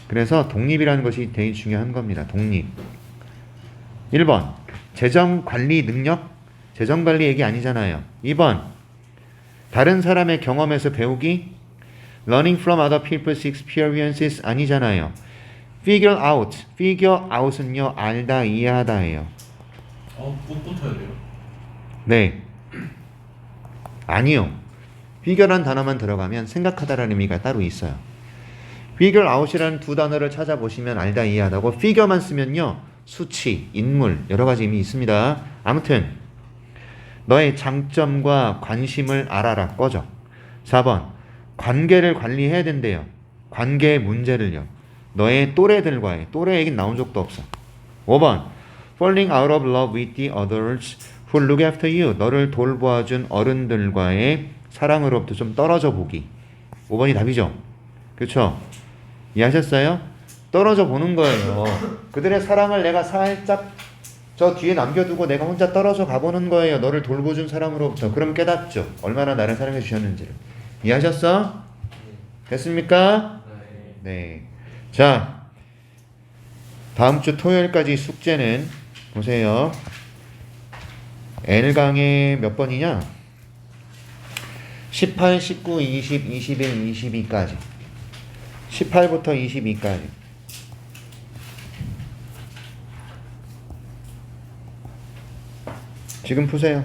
그래서 독립이라는 것이 되게 중요한 겁니다. 독립. 1번 재정관리 능력? 재정관리 얘기 아니잖아요. 2번 다른 사람의 경험에서 배우기? Learning from other people's experiences 아니잖아요. Figure out. Figure out은요. 알다, 이해하다예요. 꼭 붙어야 돼요. 네. 아니요. figure란 단어만 들어가면 생각하다라는 의미가 따로 있어요. figure out이라는 두 단어를 찾아보시면 알다, 이해하다고 figure만 쓰면요. 수치, 인물 여러 가지 의미 있습니다. 아무튼 너의 장점과 관심을 알아라. 꺼져. 4번 관계를 관리해야 된대요. 관계의 문제를요. 너의 또래들과의 또래 얘기는 나온 적도 없어. 5번 falling out of love with the others who look after you. 너를 돌보아준 어른들과의 사랑으로부터 좀 떨어져 보기. 5번이 답이죠. 그렇죠? 이해하셨어요? 떨어져 보는 거예요. 그들의 사랑을 내가 살짝 저 뒤에 남겨두고 내가 혼자 떨어져 가보는 거예요. 너를 돌보준 사람으로부터. 그럼 깨닫죠. 얼마나 나를 사랑해 주셨는지를. 이해하셨어? 됐습니까? 네. 자, 다음 주 토요일까지 숙제는 보세요. L강의 몇 번이냐? 18, 19, 20, 21, 22까지. 18부터 22까지. 지금 푸세요.